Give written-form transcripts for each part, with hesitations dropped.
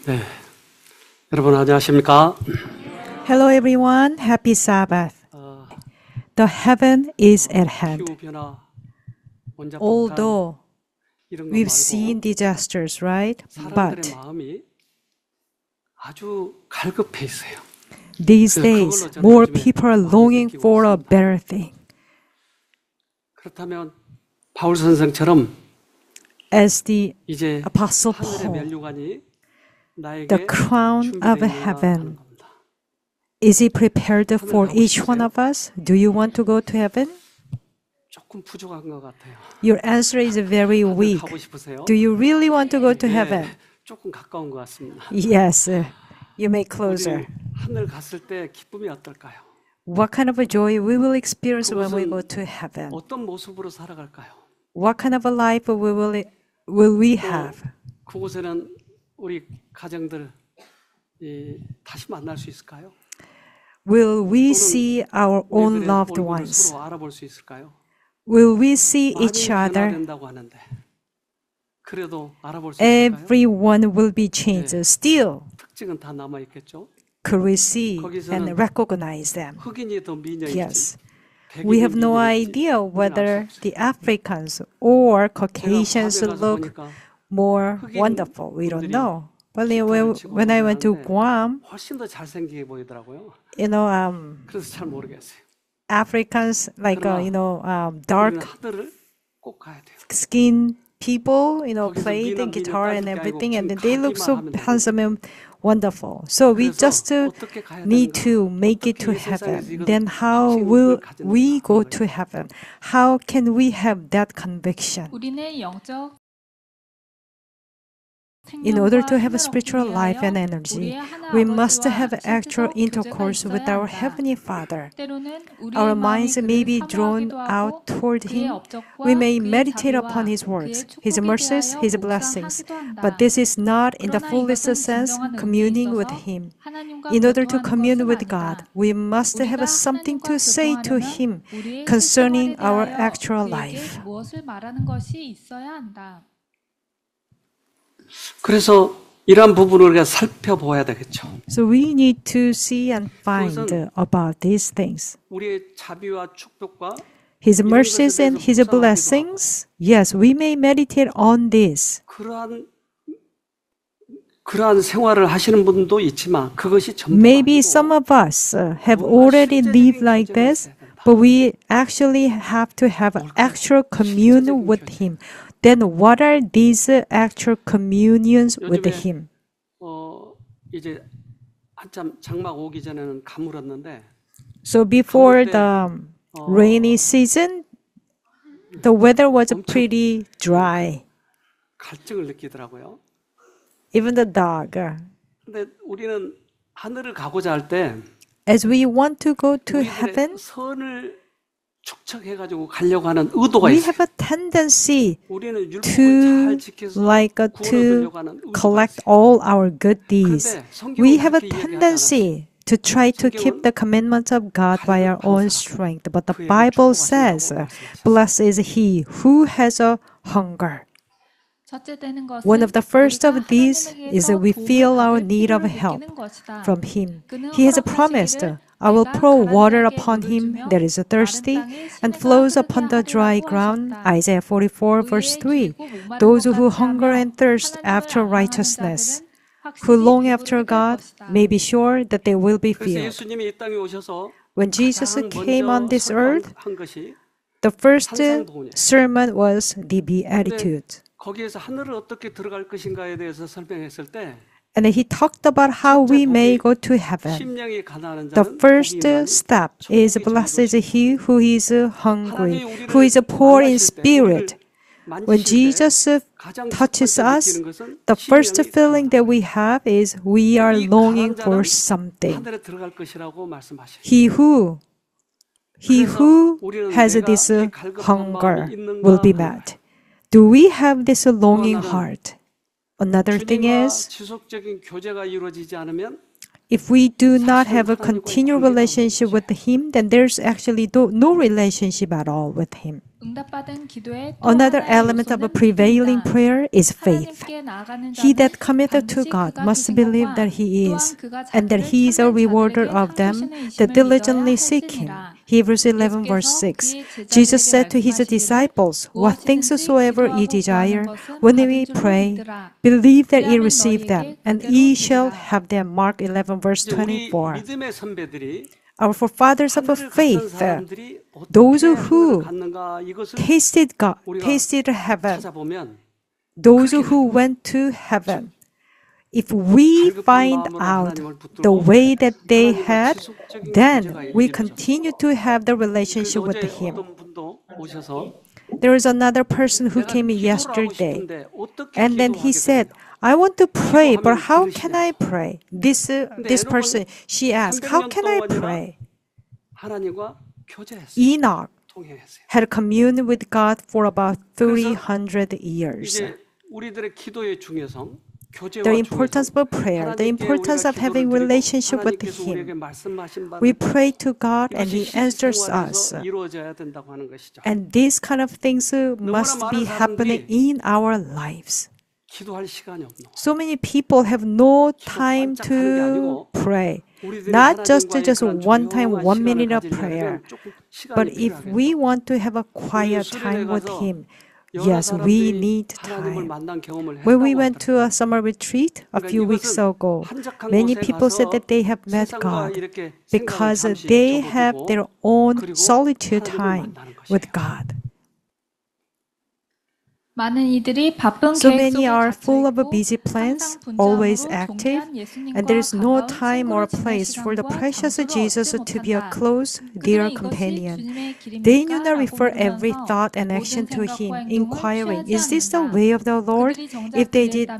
네, 여러분 안녕하십니까? Hello everyone, happy Sabbath. The heaven is at hand. 기후변화, 원자폭탄 Although 이런 거 we've 말고 seen disasters, right? 사람들의 But 마음이 아주 갈급해 있어요. these days, more people are longing for a better thing. 그렇다면 바울 선생처럼 As the 이제 Apostle 하늘의 Paul, 면류관이 나에게 the crown of 준비되어 있느냐 heaven, 하는 겁니다. is it prepared for each one of us? Do you want to go to heaven? 조금 부족한 것 같아요. Your answer is very 하늘 weak. 가고 싶으세요? Do you really want to go to heaven? 조금 가까운 것 같습니다. Yes, you may 우리 closer. 하늘 갔을 때 기쁨이 어떨까요? What kind of a joy we will experience when we go to heaven? 어떤 모습으로 살아갈까요? What kind of a life will we have? 그곳에는 우리 가정들 다시 만날 수 있을까요? Will we see our own 우리들의 loved 얼굴을 ones? 서로 알아볼 수 있을까요? Will we see 많이 each other? 변화된다고 하는데 그래도 알아볼 수 있을까요? Everyone will be changed. Still, 특징은 다 남아 있겠죠. could we see 거기서는 and recognize them? 흑인이 더 미녀일지 Yes. We have no idea whether the Africans or Caucasians look more wonderful. We don't know. But when I went to Guam, 훨씬 더 잘생기게 보이더라고요. 그래서 잘 모르겠어요. Africans like 우리는 dark 하늘을 꼭 가야 돼요. skin people, 거기서 play the 미남, guitar and 미녀 everything, and 따뜻하게 they look so 하면 되는 handsome and wonderful. So we 그래서 just 어떻게 가야 need 되는가? to make it to 어떻게 이 세상에서 heaven. 이런 Then how 확신을 will 가지는가 we go 하는 to 거예요. heaven? How can we have that conviction? 우리는 영적 In order to have a spiritual life and energy, we must have actual intercourse with our Heavenly Father. Our minds may be drawn out toward Him. We may meditate upon His works, His mercies, His blessings, but this is not in the fullest sense communing with Him. In order to commune with God, we must have something to say to Him concerning our actual life. 그래서 이러한 부분을 우리가 살펴보아야 되겠죠. So we need to see and find about these things. 우리의 자비와 축복과 His mercies and His blessings. Yes, we may meditate on this. 그러한 생활을 하시는 분도 있지만 그것이 전부가 Maybe 아니고 some of us have already lived like this, but we actually have to have actual communion with Him. Then what are these actual communions with 요즘에 Him? 이제 한참 장막 오기 전에는 가물었는데 So before the rainy season, the weather was pretty dry. 갈증을 느끼더라고요. Even the dog. 근데 우리는 하늘을 가고자 할 때 As we want to go to 우리들의 heaven, 선을 축적해가지고 가려고 하는 의도가 we 있어요. have a tendency 우리는 율법을 to 잘 지켜서 to 구원하려고 하는 의도가 collect 있어요. all our good deeds. 그런데 성경은 We have a 그렇게 얘기하지 tendency to try to keep the commandments of God by our own strength. But the 그에게 Bible 축복하신다고 says, 말씀하셨어요. blessed is he who has a hunger. One of the first of these is that we feel our need of help from Him. He has promised, I will pour water upon him that is thirsty and flows upon the dry ground. Isaiah 44 verse 3. Those who hunger and thirst after righteousness, who long after God, may be sure that they will be 그래서 filled. 예수님이 이 땅에 오셔서 When Jesus 가장 came on 먼저 this earth, 한 것이 the first 산상도훈이에요. sermon was the Beatitude. 거기에서 하늘을 어떻게 들어갈 것인가에 대해서 설명했을 때 And he talked about how we may go to heaven. 심령이 가난한 The 자는 first 복이 있나니 step is blessed is he who is hungry, 하나님이 who is 우리를 poor in 만나실 때, spirit. 우리를 When 만지실 때 Jesus 가장 touches 첫 번째 us, 느끼는 것은 the first 심령이 feeling that we have is we are 이 longing 가난한 for 자는 something. 하늘에 들어갈 것이라고 말씀하셨어요. He who has this hunger will be met. Do we have this longing heart? Another thing 주님과 is, 지속적인 교제가 이루어지지 않으면 if we do not have a continual relationship with Him, then there's actually no relationship at all with Him. Another element of a prevailing prayer is faith. He that cometh to God must believe that He is, and that He is a rewarder of them that diligently seek Him. Hebrews 11 verse 6. Jesus said to His disciples, "What things soever ye desire, when we pray, believe that ye receive them, and ye shall have them." Mark 11 verse 24. 믿음의 선배들이 Our forefathers of faith, 사람들이 those 어떻게 who 하늘을 갔는가 이것을 tasted God, 우리가 tasted heaven, 찾아보면 those who went to heaven. If we find out the way that they had, then we continue to have the relationship 그래서 with 어제 Him. 어떤 분도 오셔서 There is another person who 내가 came 기도를 하고 yesterday, 싶은데 어떻게 and then he 기도하게 said, 되냐. "I want to pray, but how can I pray?" This person, she asked, "How can I pray?" 하나님과 교제했어요. Enoch 통행했어요. had communed with God for about 300 years. 이제 우리들의 기도의 중요성, 교제와 The importance 중요성, of prayer, the 하나님께 importance 우리가 of having 기도를 드리고 relationship with 하나님께서 우리에게 Him. 말씀하신 바는 We pray to God and 이것이 He answers us. 실생활에서 이루어져야 된다고 하는 것이죠. And these kind of things must be happening in our lives. 기도할 시간이 없노. So many people have no time to pray. Not just one time, 1 minute of prayer. But if we want to have a quiet time with Him, yes, we need time. When we went to a summer retreat a few weeks ago, many people said that they have met God because they have their own solitude time with God. So many are full of busy plans, always active, and there is no time or place for the precious Jesus to be a close, dear companion. They knew not refer every thought and action to Him, inquiring, "Is this the way of the Lord?" If they did,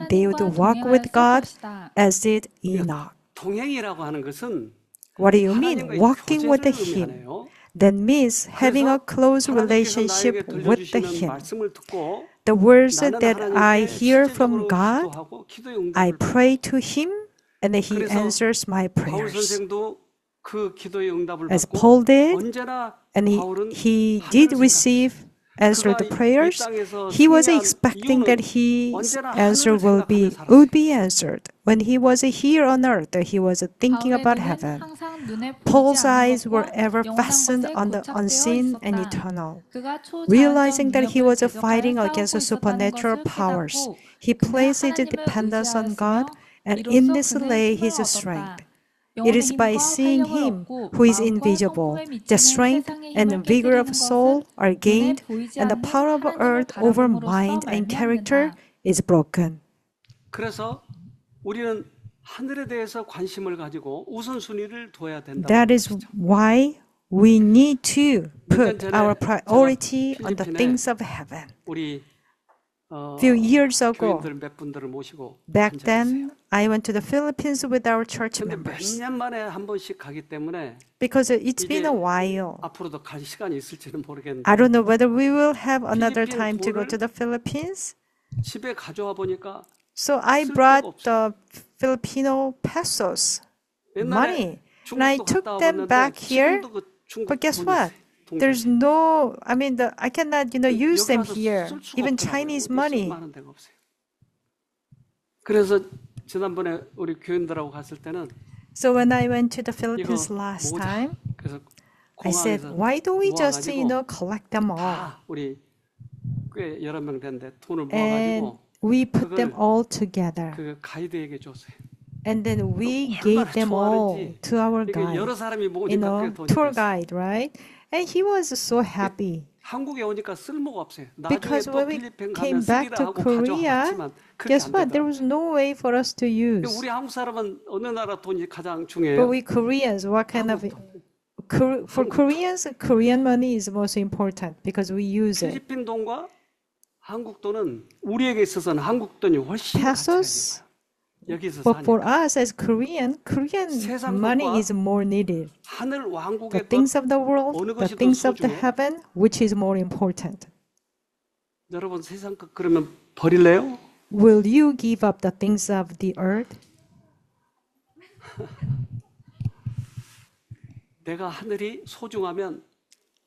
they would walk with God as did Enoch. 동행이라고 하는 것은 What do you mean? Walking with Him. That means having a close relationship with Him. The words that I hear from God, I pray to Him, and He answers my prayers. As Paul did, and he did receive answered the prayers, he was expecting that his answer would be answered. When he was here on earth, he was thinking about heaven. Paul's eyes were ever fastened on the unseen and eternal. Realizing that he was fighting against supernatural powers, he placed his dependence on God, and in this lay his strength. It is by seeing Him who is invisible that strength and vigor of soul are gained, and the power of earth over mind and character is broken. 그래서 우리는 하늘에 대해서 관심을 가지고 우선순위를 둬야 된다. That is why we need to put our priority on the things of heaven. 우리 few years ago, 몇 분들을 모시고 back then, I went to the Philippines with our church members. 몇 년 만에 한 번씩 가기 때문에 Because it's been a while. 앞으로도 갈 시간이 있을지는 모르겠는데. I don't know whether we will have another time to go to the Philippines. 집에 가져와 보니까 So I brought the Filipino pesos, money, and I took them back here. But guess what? There's no, I cannot, use them here. Even Chinese money. 그래서 지난번에 우리 교인들하고 갔을 때는 So when I went to the Philippines last time, I said, why don't we just, collect them all? 우리 꽤 여러 명 됐는데 돈을 And 모아가지고 we put them all together. 그 가이드에게 줬어요. And then we gave them all to our guide, 여러 사람이 모으니까 tour guide, right? And he was so happy. 한국에 오니까 쓸모가 없어요. Because when we came back to Korea, guess what? There was no way for us to use. 우리 한국 사람은 어느 나라 돈이 가장 중요해요? But we Koreans, what kind of for Koreans, Korean money is most important because we use it. 필리핀 돈과 한국 돈은 우리에게 있어서는 한국 돈이 훨씬 Pesos. 여기서 But for us as Korean money is more needed. 하늘 The 왕국의 things of the world, the things of the heaven, which is more important. 여러분 세상 것 그러면 버릴래요? Will you give up the things of the earth? 내가 하늘이 소중하면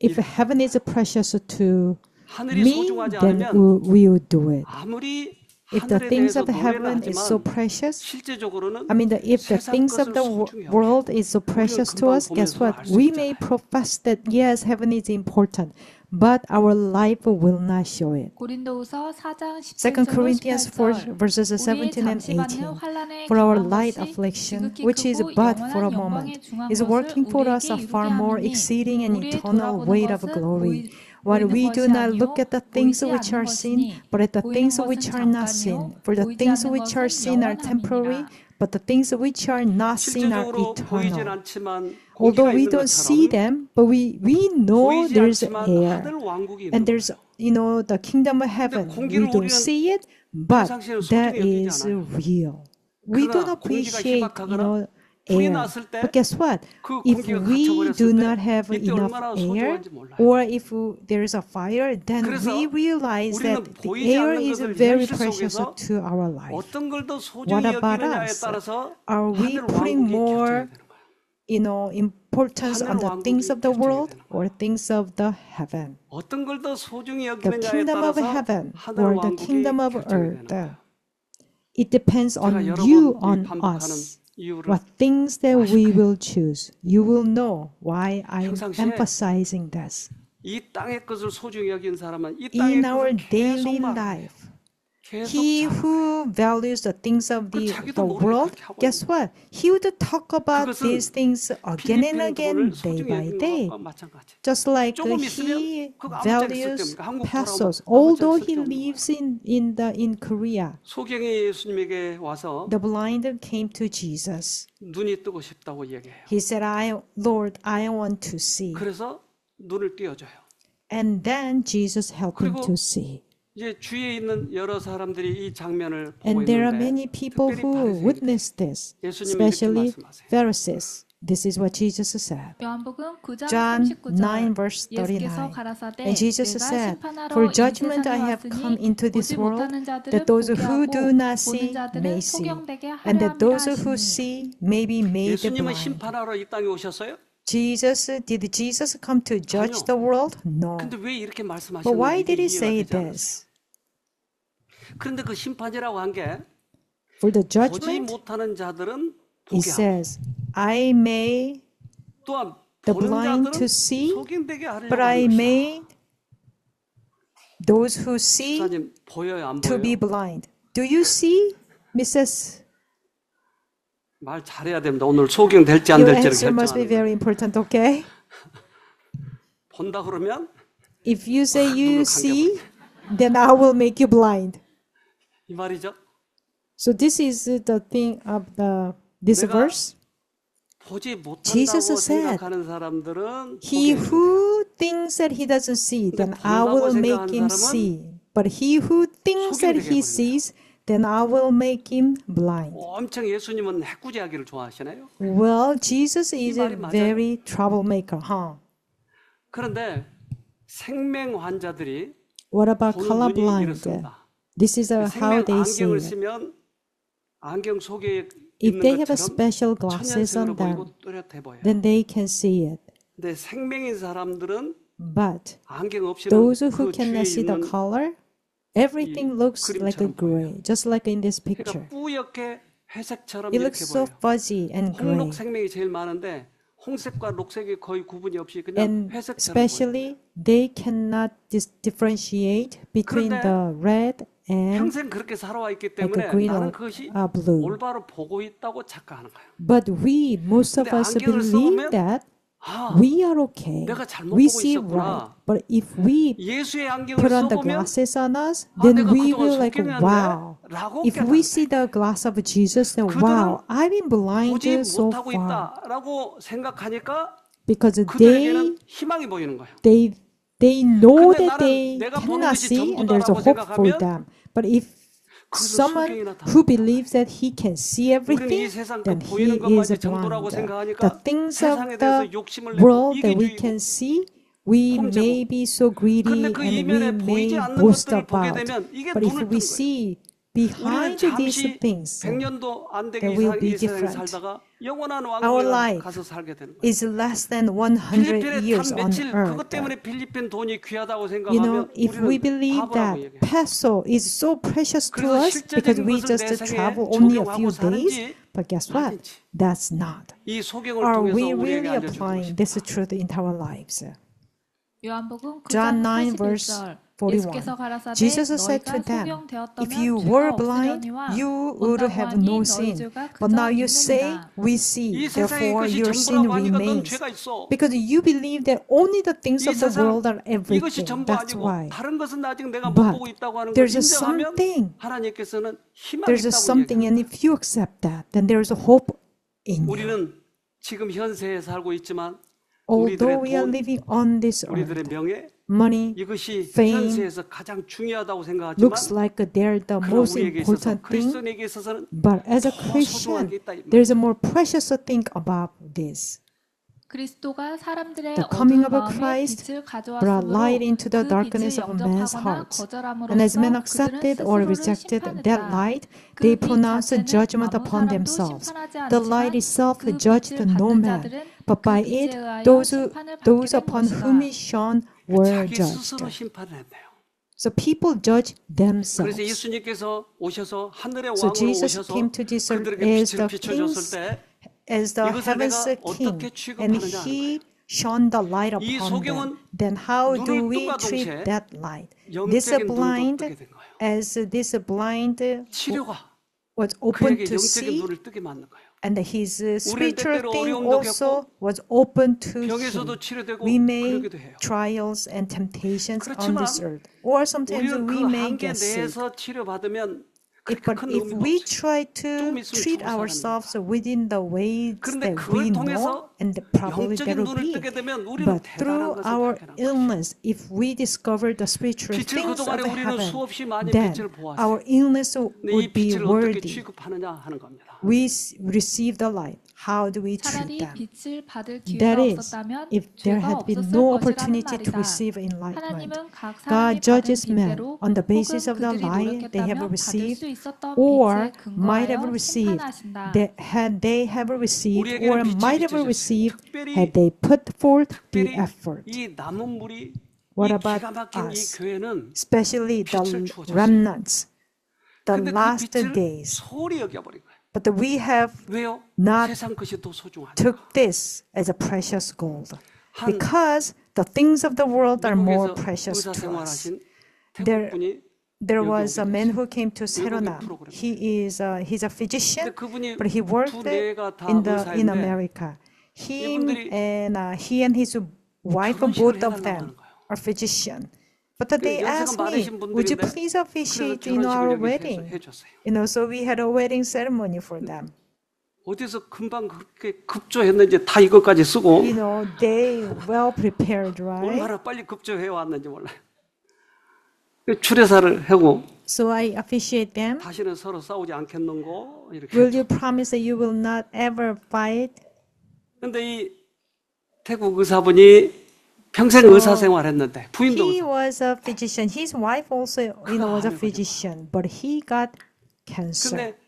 if heaven is precious to 하늘이 me, 소중하지 then 않으면 we will do it. 아무리 If the 하늘에 things 대해서 of 노래는 heaven is so 하지만 precious, 실제적으로는 I mean, if the 세상 things of 것을 the 소중히 여겨. world is so precious to 금방 us, guess 보면서 what? 알수 We may 있잖아요. profess that yes, heaven is important, but our life will not show it. 고린도후서 4장 2 17절로 Corinthians 4 18절 verses 우리의 17 and 잠시 받는 18. 환난에 For our 경한 light 것이 affliction, 지극히 which is 크고 but for a 영원한 moment, 영광에 중한 is 것을 working for us a 우리에게 far 이루게 more 하느니 exceeding and 우리의 eternal 돌아보는 weight of 것은 glory. While 보이는 we do 것이 not 아니요 look at the things 보이지 which 않는 are seen, 것이니 but at the 보이는 things 것은 which are not 잠깐이요 seen. For the 보이지 things 않는 which are 것은 seen are temporary, 영원함이니라. but the things which are not seen are 실제적으로 보이진 eternal. 않지만 Although 공기가 we 있는 don't see 것처럼 them, but we know 보이지 there's 않지만 air. 하늘 왕국이 And 있는 there's, 거예요. the kingdom of heaven. 공기를 We don't 우리는 see it, but 평상시에는 that 소중히 여기지 is 않아요. real. We don't 그러나 공기가 appreciate, 희박하거나 불이 air. 났을 때 But guess what? 그 If 공기가 we do 갇혀버렸을 not 때 have 이때 enough 얼마나 air, 소중한지 몰라요. or if there is a fire, then 그래서 we realize 우리는 that the 보이지 air 않는 is 것을 very 현실 precious 속에서 to our life. 어떤 걸 더 What 소중히 about 여기느냐에 us? 따라서 Are we 하늘 putting 왕국이 more, 결정이 되는 거예요. importance on 하늘 the 왕국이 things of the 결정이 world 되는 or things of the heaven? 어떤 걸 더 소중히 The 여기느냐에 kingdom of 따라서 heaven 하늘 or the 왕국이 kingdom of 결정이 되는 earth. 거예요. It depends 제가 on 여러 you, 번 on 반복하는 us. 이유를 What things that 아실 we 거예요. will choose. You will know why I'm 평상시에 emphasizing this. 이 땅의 것을 소중히 여긴 사람은 이 땅의 In our 것을 daily 계속 말해요. life, 계속 he 자랑해요. who values the things of 그 the 자기도 모르게 world, 그렇게 하고 guess what? He would talk about 그것은 these things again and 필리핀 again, 돈을 day 소중히 by 여기는 day. 것과 마찬가지. Just like 조금 he 있으면 그거 아무 짝이 values 쓸데없으니까 한국 pesos, 돌아오면 아무 although 짝이 he 쓸데없는 lives 거예요. in Korea. 소경이 예수님에게 와서 The blind came to Jesus. 눈이 뜨고 싶다고 얘기해요. He said, Lord, I want to see. 그래서 눈을 띄워줘요. And then Jesus helped him 그리고 to see. 이제 주위에 있는 여러 사람들이 이 장면을 보고 And there are 있는데 many people 특별히 who 바리새인들, witnessed this, 예수님이 이렇게 especially 말씀하세요. Pharisees. This is what Jesus said. 요한복음 9장 John 39절 9 verse 예수께서 39. 가라사대 And Jesus 내가 said, 심판하러 For 이 judgment I 세상에 have come 왔으니 into this 보지 world, 못하는 자들을 that those 보게 who 하고 do not 보는 see 자들을 may see, 소경되게 하려 and that 함이라 those who 하시니 see may be made 예수님은 blind. 심판하러 이 땅에 오셨어요? Did Jesus come to judge 아니요. the world? No. 근데 왜 이렇게 But 말씀하셨는지 why did he 이해가 say 되지 않았어요. this? 그런데 그 심판이라고 한 게 For the 보지 judgment, 못하는 자들은 he 보게 하고 says, I may 또한 the 보는 blind 자들은 to see, 소경되게 하려고 but I 하는 것이다. made those who see 목사님 보여요 안 to be 보여요? blind. Do you see, Mrs.? 말 잘해야 됩니다. 오늘 소경 될지 안 Your 될지를 answer must be 결정하는 거예요. very important, okay? 본다 그러면 If you say you 눈을 see, then I will make you blind. 이 말이죠. So this is the thing of this 내가 verse. 보지 못한다고 Jesus said, 생각하는 사람들은 He 보게 해요. who thinks that he doesn't see, then I will make him see. But he who thinks that he sees, then I will make him blind. 엄청 예수님은 해꾸지하기를 좋아하시나요? Well, Jesus is a 말이 맞아요. very troublemaker, huh? 그런데 생맹 환자들이 What about 보는 눈이 colorblind? 이렇습니다. This is how 생명 they see 안경을 it. 쓰면 안경 속에 If 있는 they have a 것처럼 special glasses 천연색으로 on them, 보이고 또렷해 보여요. then they can see it. 근데 생명인 사람들은 But 안경 없이는 those who 그 cannot 뒤에 see the 있는 color, everything looks like a 그림처럼 gray, just like in this picture. 그러니까 뿌옇게 회색처럼 It 이렇게 looks so 보여요. fuzzy and gray. 홍록 생명이 제일 많은데 홍색과 녹색이 거의 구분이 없이 그냥 And 회색처럼 보여요. especially, they cannot differentiate between 그런데 the red and 평생 그렇게 살아왔기 like a 때문에 green 나는 or 그것이 blue. 올바로 보고 있다고 착각하는 거예요. But most of 근데 us 안경을 believe 써보면 that 아, we are okay. 내가 잘못 We 보고 see 있었구나. right. But if we 예수의 안경을 put on the 써보면 glasses on us, 아, then 내가 we 그동안 will like, 속경이었네 wow. 라고 If 깨닫는 we 거예요. see the glass of Jesus, then 그들은 wow, I've been blind 보지 so 못하고 far. 있다라고 생각하니까 Because 그들에게는 희망이 보이는 거예요. they know 근데 that 나는 they 내가 보는 cannot 것이 see and there's a 전부다라고 hope for 생각하면 them. But if 그것은 someone 소경이 나타나는 who 거예요. believes that he can see 우리는 이 everything, 세상 그 then he 보이는 is 것만이 전부라고 blind. 생각하니까 The things of 세상에 대해서 the 욕심을 내고 world that we 이기주의고 can see, we 폼재고. may be so greedy 그런데 그 and we 이면에 may 보이지 않는 boast 것들을 보게 about. 되면 이게 But if 눈을 we 뜨는 거예요. see 우리는 behind these 잠시 things, 100년도 안 되게 that will be 이 세상에 different. 살다가 영원한 Our 왕국에 life 가서 살게 되는 거예요. is less than 100 필리핀에 years 단 on 며칠 그것 earth. 때문에 필리핀 돈이 귀하다고 You know, 생각하면 if we 우리는 believe 바보라고 that 얘기해요. peso is so precious to 그래서 us because 실제적인 we 것을 just 내 생에 travel only a 적용하고 few days, 사는지 but guess what? 아닌지 That's not. 이 소경을 Are 통해서 we 우리에게 really 알려주고 applying 싶다. this truth into our lives? 요한복음 John 9장 9 verse 41절 41. 예수께서 가라사대 Jesus said to 너희가 them, 소경되었다면 if you 죄가 were blind, 없으려니와 you would 본다고 have 하니 no 너희 sin. 죄가 But now 그저 you say, 있느니라. we see, 이 세상의 therefore 것이 your sin 전부라고 하니까 넌 remains. 죄가 있어. Because you believe that only the things 이 of the 세상 world are 이것이 everything. 전부 That's 아니고 why. 다른 것은 아직 내가 못 But 보고 있다고 하는 걸 there's a 인정하면 something. 하나님께서는 희망이 There's a 있다고 something, and 얘기합니다. if you accept that, then there's a hope in you. 우리는 지금 현세에 살고 있지만 Although 우리들의 we are 돈, living on this 우리들의 earth, 명예 money, 이것이 fame 현세에서 가장 중요하다고 생각하지만 looks like they're the 그러나 most 우리에게 있어서 important thing. 그리스도인에게 있어서는 But as a 더 소중한 Christian, 게 있다 이 there's 말이죠. a more precious thing about this. 그리스도가 사람들의 The coming 어두운 of 마음에 Christ 빛을 brought light 가져왔으므로 into the 그 darkness 빛을 of men's 영접하거나 hearts. 거절함으로써 And as men 그들은 accepted or 스스로를 rejected that 심판했다. light, 그 they 빛 pronounced 자체는 judgment 아무 upon 사람도 themselves. 심판하지 The light 않지만 itself 그 judged 빛을 no 받는 man, 자들은 but 그 by 빛에 it 의하여 those 심판을 받게 those 된 upon whom it 것이다. shone were 자기 judged. 스스로 심판을 했네요. So people judge 그래서 themselves. 예수님께서 오셔서 하늘의 So 왕으로 Jesus 오셔서 came to this earth 그들에게 as 빛을 the 비춰줬을 kings, 때 as the 이것을 heaven's 내가 king, 어떻게 and 취급하느냐 하는 he shone the light 이 upon them. 소경은 Then how do 눈을 we 뜸과 treat 동시에 that light? 영적인 눈도 blind, 뜨게 된 거예요. as this blind 치료가 was open 그에게 to 영적인 see, 눈을 뜨게 만든 거예요. and his 우리는 spiritual 때때로 thing 어려움도 also 겪고 was open to 병에서도 him. 치료되고 We may 그러기도 해요. trials and temptations on 그렇지만 this earth, or sometimes 우리는 we 그 may 한계 get sick. 내에서 치료받으면 그렇게 But 큰 if 의미가 we 없어요. try 조금 to 있으면 treat 죽을 ourselves within the ways 그런데 that we 그걸 know, 통해서 and probably 영적인 that will 눈을 be, 뜨게 되면 우리는 but 대단한 through 것을 our 발견한 거예요. illness, if we discover the spiritual 빛을 things of 그동안에 우리는 heaven, 수없이 많이 then 빛을 보았어요. our illness 근데 이 would be 빛을 어떻게 worthy. 취급하느냐 하는 겁니다. We receive the light. How do we treat 차라리 them? 빛을 받을 That 기회가 is, 없었다면 if there 죄가 had been 없었을 no 것이라는 opportunity to 말이다. receive enlightenment. 하나님은 각 사람이 God 받은 judges men 빚대로 on the basis 혹은 of the 그들이 light they have 노력했다면 받을 수 received, 있었던 or 빛에 might have 근거하여 received, 심판하신다. that had they have received, 우리에게는 or 빛이 might have 비춰졌어요. received, 특별히 had they put forth the 특별히 effort. 이 남은 무리 What 이 about 기가 막힌 이 us? 교회는 Especially 빛을 the 주어졌어요. remnants, the 근데 그 last 빛을 days. 소홀히 여겨버린 거예요. But we have 왜요? not 세상 것이 더 소중하니까. took this as a precious gold, 한 because the things of the world are more 미국에서 precious 의사 to us. 생활하신 There- 태국분이 There 여기 was a 오게 man 됐어요. who came to Saronam. 프로그램. He's a 근데 physician, 그분이 but he worked 두 내가 다 in 의사인데 America. 이분들이 He and his wife, 결혼식을 both of 해달라고 them, 하는 거예요. are physician. But they 연세가 asked me, 많으신 would you 분들인데 please 그래서 officiate 결혼식을 our 여기 wedding? 해줬어요. So we had a wedding ceremony for them. 어디서 금방 그렇게 급조했는지 다 이것까지 쓰고 They well prepared, right? 얼마나 빨리 급조해 왔는지 몰라요. 추례사를 하고 So I officiate them. 다시는 서로 싸우지 않겠는고 이렇게. Will you promise that you will not ever fight? 근데 이 태국 의사분이 평생 의사 생활했는데 부인도 He 의사. was a physician. His wife also, was a physician, but he got cancer. 근데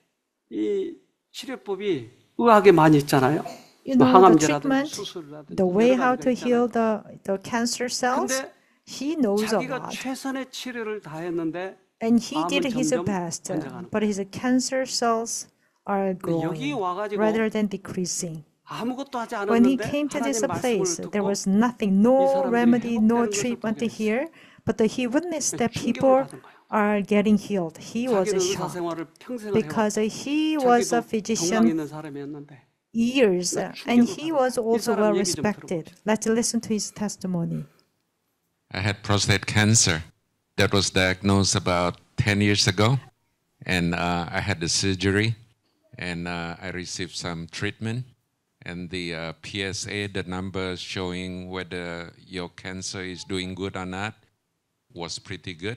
이 치료법이 의학에 많이 있잖아요. The 항암제라든지 treatment, 수술이라든지 the way 여러 how 가지가 to heal 있잖아요. the cancer cells, 근데 he knows a 자기가 lot. 최선의 치료를 다했는데 And he 암은 did his 점점 best, 번져가는 but his cancer cells are 여기 growing 와가지고 rather than decreasing. 아무것도 하지 When he 않았는데 came to this 하나님 말씀을 place, there 듣고 was nothing, 이 no 사람들이 remedy, no 회복되는 것을 treatment 보게 됐어요. here, but he witnessed that 충격을 people 받은 거예요. are getting healed. He was 자기는 의사 shocked 생활을 평생을 because 해왔고 he was 자기도 a 동망 physician 있는 사람이었는데 years, and he was also 사람 well 얘기 좀 respected. Let's listen to his testimony. I had prostate cancer that was diagnosed about 10 years ago, and I had the surgery, and I received some treatment, and the PSA, the number showing whether your cancer is doing good or not, was pretty good.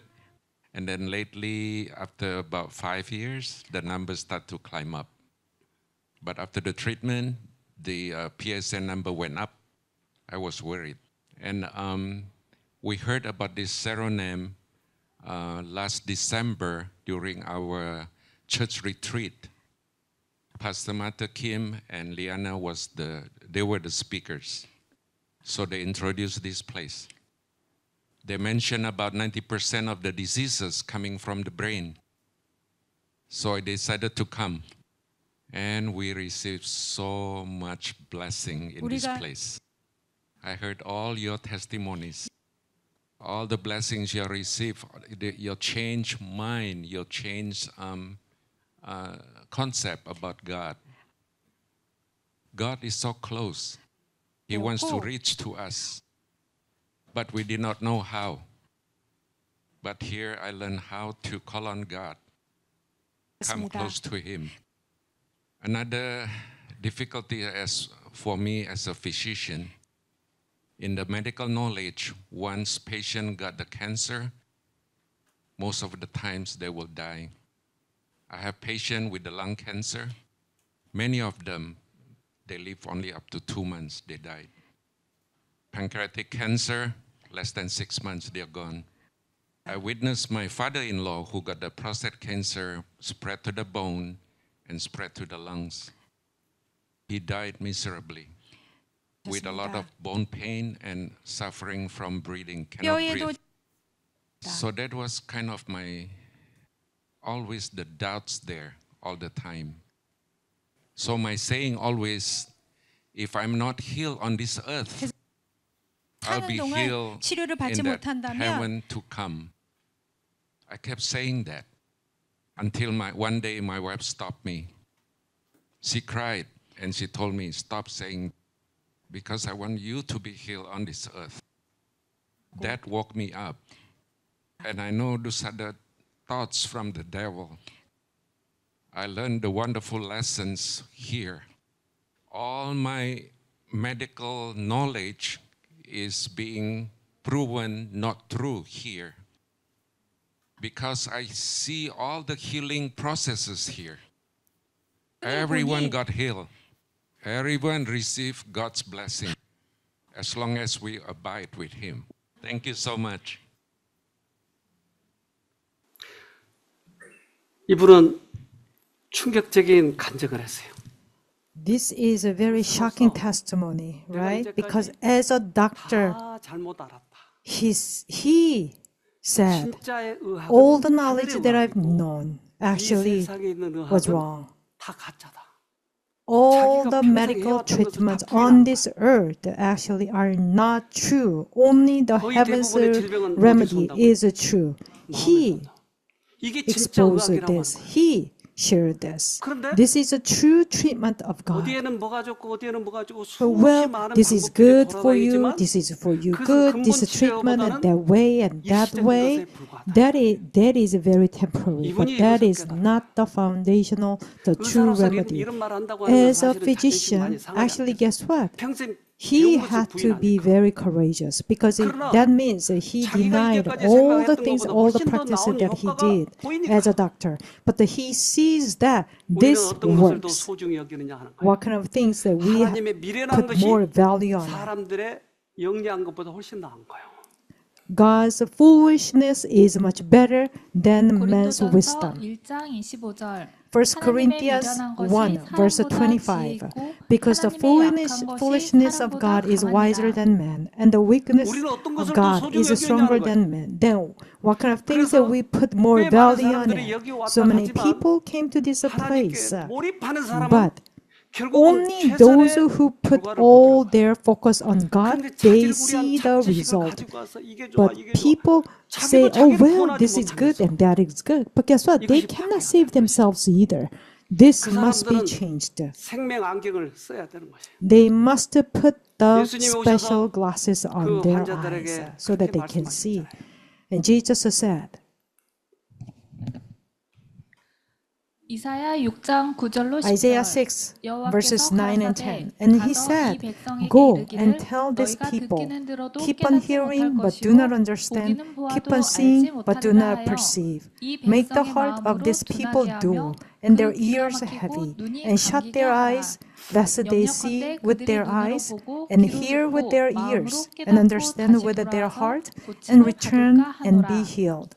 And then lately, after about 5 years, the numbers start to climb up. But after the treatment, the PSA number went up. I was worried. And we heard about this Saronam last December during our church retreat. Pastor Martha Kim and Liana they were the speakers. So they introduced this place. They mentioned about 90% of the diseases coming from the brain. So I decided to come. And we received so much blessing in this place. I heard all your testimonies, all the blessings you received, your changed mind, your changed concept about God. God is so close. He wants to reach to us, but we did not know how. But here I learned how to call on God, come close to Him. Another difficulty for me as a physician, in the medical knowledge, once patient got the cancer, most of the times they will die. I have patients with the lung cancer. Many of them, they live only up to 2 months, they died. Pancreatic cancer, less than 6 months, they're gone. I witnessed my father-in-law who got the prostate cancer spread to the bone and spread to the lungs. He died miserably with a lot of bone pain and suffering from breathing, cannot breathe. So that was kind of always the doubts there all the time. So my saying always, if I'm not healed on this earth, I'll be healed in that heaven to come. I kept saying that until one day my wife stopped me. She cried and she told me, stop saying, because I want you to be healed on this earth. That woke me up. And I know those are the thoughts from the devil. I learned the wonderful lessons here. All my medical knowledge is being proven not true here, because I see all the healing processes here. Everyone got healed. Everyone received God's blessing as long as we abide with Him. Thank you so much. 이분은 충격적인 간증을 했어요. This is a very shocking testimony, right? Because as a doctor, 다 잘못 알았다. he said, 진짜의 의학은 all the knowledge 하늘의 that I've 의학이고 known 이 actually 세상에 있는 was 의학은 wrong. 다 가짜다. All the medical treatments on this earth actually are not true. Only the heaven's remedy is true. He 이게 진짜 exposed 의학이라고 하는 this. 거예요. He shared this. 그런데 This is a true treatment of God. 어디에는 뭐가 좋고 어디에는 뭐가 좋고 So, 수없이 well, 많은 this is 방법들이 good for you, 돌아다니지만 this is for you 그것은 good, 근본 this treatment 치료보다는 that way and that 일시적인 way, 것에 불과하다. that is very temporary, but 이분이 that 이것을 is 깨달아. not the foundational, the true 의사로서 remedy. 이런 말 한다고 하는 건 As a 사실은 자존심 physician, 많이 상하지 actually, 않겠어요. guess what? 평생 He 배운 것을 had to be 부인하니까. very courageous because 그러나 that means he 자기가 denied 이제까지 all the 생각했던 things, 것보다 all the 훨씬 더 practices 나은 that he 효과가 did 보이니까. as a doctor. But he sees that 우리는 this 어떤 것을 더 works. 소중히 여기느냐 하는 거예요. What kind of things that we 하나님의 미래라는 put 것이 more value on it. 사람들의 영리한 것보다 훨씬 나은 거예요. God's foolishness is much better than man's 고린도전서 wisdom. 1장 25절 1 Corinthians 1 verse 25. Because the foolishness of God is wiser than man, and the weakness 우리는 어떤 of 것을 더 God 소중히 is stronger 여기느냐는 than man. Then what kind of things that 그래서 we put more 꽤 많은 value on 사람들이 it? 여기 왔다 So many 갔지만 people came to this place, 하나님께 몰입하는 사람은 but 결국은 only those 최선의 who put 결과를 all 보더라고요. their focus on God, 그런데 they 자기를 see 위한 the 착지식을 result. 가지고 와서 이게 좋아, But 이게 좋아. people say, 자기도 oh, 자기를 well, 구원하지 this is good 못하면서 and that is good. But guess what? They 이것이 cannot 바뀌어야 save 되는 themselves either. This 그 must be 사람들은 changed. 생명 안경을 써야 되는 것이에요. They must put the 예수님이 special 오셔서 glasses on 그 their 환자들에게 eyes so that 그렇게 they can see. 말씀하셨잖아요. And Jesus said, 이사야 6장 9절로 10절 Isaiah 6 verses 9 and 10. And he said, Go and tell this people, keep on hearing but do not understand, keep on seeing but do not perceive. Make the heart of this people dull and their ears heavy, and shut their eyes, lest they see with their eyes, and hear with their ears, and understand with their heart, and return and be healed.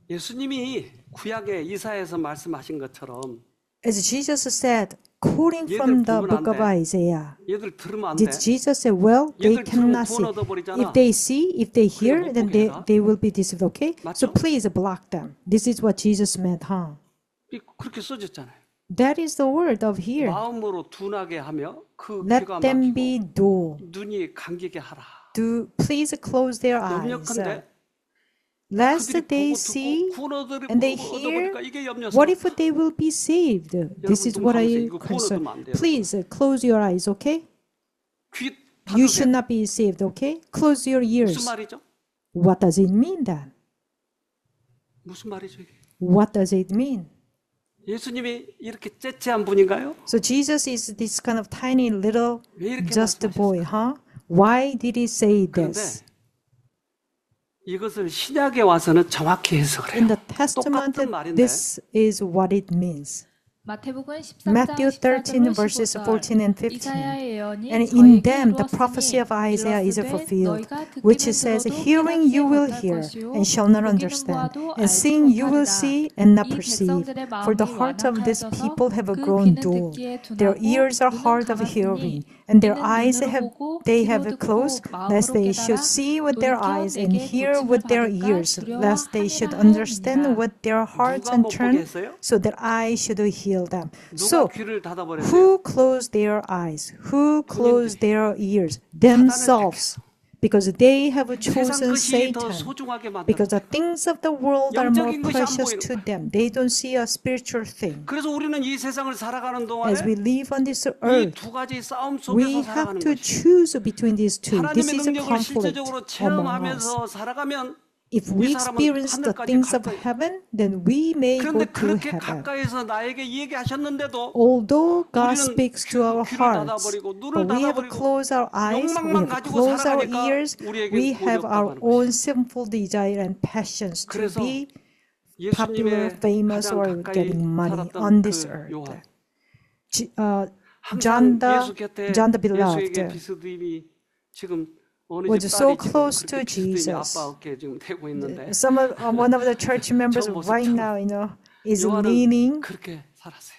예수님이 구약의 이사야에서 말씀하신 것처럼 As Jesus said, quoting from the book of Isaiah, 얘들 들으면 안 돼. did Jesus say, well, they 얘들 들으면 cannot 구원 see. 얻어버리잖아. If they see, if they hear, 못 then 보게 해라. they will be deceived, okay? So 맞죠? please block them. This is what Jesus meant, huh? 그렇게 써졌잖아요. That is the word of here. 마음으로 둔하게 하며 그 Let 귀가 them 막히고 be dull. 눈이 감기게 하라. Do please close their eyes. 염려컨대 Lest 그들이 they 보고 see 듣고 구원 and they hear. 얻어버리니까 이게 염려서. What if they will be saved? This is what I concern. Please close your eyes, okay? 귀 You 닫으세요. should not be saved, okay? Close your 무슨 ears. 말이죠? What does it mean then? 무슨 말이죠 이게? What does it mean? 예수님이 이렇게 째째한 분인가요? So Jesus is this kind of tiny little 왜 이렇게 just 말씀하셨어요? boy, huh? Why did he say 그런데 this? 이것을 신약에 와서는 정확히 해석을 In 해요. the Testament, 똑같은 말인데 this is what it means. 마태복음 13장 Matthew 13 14절로 verses 15절 14 and 15. 이사야의 예언이 And in 저에게 them the 이루었으니 prophecy of Isaiah is 이르렀으되 fulfilled, 너희가 듣기는 which says, 들어도 hearing you will 깨닫지 hear 못할 and shall not 것이요 understand, 보기는 보아도 and 알지 seeing you will 못하리라. see and not 이 perceive. 백성들의 For the 마음이 hearts of this 완악하여져서 people have 그 grown 귀는 dull. 듣기에 Their 둔하고 ears are 눈은 hard of 감았으니 hearing, and their 이는 eyes 눈으로 have 보고 they 귀로 have 듣고 closed, lest 마음으로 they should 깨달아 see with their 돌이켜 eyes and 내게 hear 고침을 with their 받을까 ears, lest they should 두려워함이라 understand 하였느니라. with their hearts 누가 and 못 보게 turn, 했어요? so that I should heal them. 누가 So 귀를 닫아버렸어요? who closed their eyes? Who closed their ears? Themselves. Because they have 세상 chosen 것이 더 Satan. 소중하게 Because 만들었어요. the things of the world are more 영적인 것이 안 precious 보이는 to them. They don't see a spiritual thing. 그래서 우리는 이 세상을 살아가는 As we 동안에 live on this 이 earth, 두 가지 싸움 we 속에서 have 살아가는 to 것이 choose between these two. This 하나님의 is a 능력을 conflict 실제적으로 among us. 체험하면서 살아가면 If 이 we 사람은 experience the 하늘까지 things of 가까이. heaven, then we may go 그런데 to 그렇게 heaven. 가까이서 나에게 얘기하셨는데도 Although God 우리는 speaks to our 귀를 hearts, 닫아버리고 눈을 but we have 닫아버리고 closed our eyes, we 욕망만 have 가지고 closed our 살아가니까 ears, 우리에게 we 꼴이 have our 없다고 하는 own sinful desire and passions to 그래서 be popular, 예수님의 famous, 가장 or 가까이 getting money 살았던 on this 그 earth. 요한 John 항상 예수 곁에 the 예수에게 beloved 비스듬히 지금 어느 was 집 so 딸이 지금 close 그렇게 to 비스듬히 Jesus. 아빠 어깨에 지금 대고 있는데 One of the church members 저 모습처럼 right now, is 요한은 leaning. 그렇게 살았어요.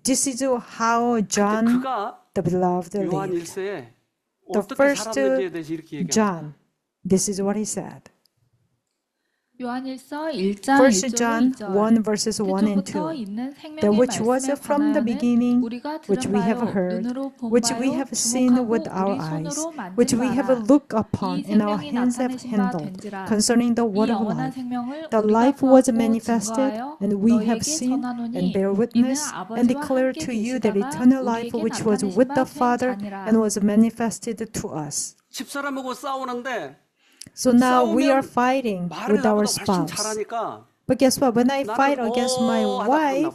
This is how John 그가 the beloved 요한 lived. 1세에 The 어떻게 first 살았는지에 대해서 이렇게 얘기합니다. John, this is what he said. 요한일서 1장 1 1절 John 2절 1 verses 1 and 2. 있는 That 생명의 which was 말씀의 from the 권하여는 beginning, 우리가 which 들은 we have 바요, heard, 눈으로 본 which we 바요, have seen with 주목하고 our 우리 eyes, 손으로 만진 which we have 바라. looked upon 이 and our 생명이 hands have 나타내신 바 handled 된지라. concerning the 이 word of 영원한 life. 생명을 The 우리가 life was 보았고 manifested, 증거하여 and we have 너희에게 seen 전하노니 and bear 이는 witness and 아버지와 declare 함께 to you that 계시다가 eternal life 우리에게 which was 나타내신 with 바 the 된 Father 자니라. and was manifested to us. 집사람하고 싸우는데 So now we are 싸우면 fighting 말을 with our 나보다 훨씬 spouse. 잘하니까 But guess what? When I fight 나는 against my 하다 wife,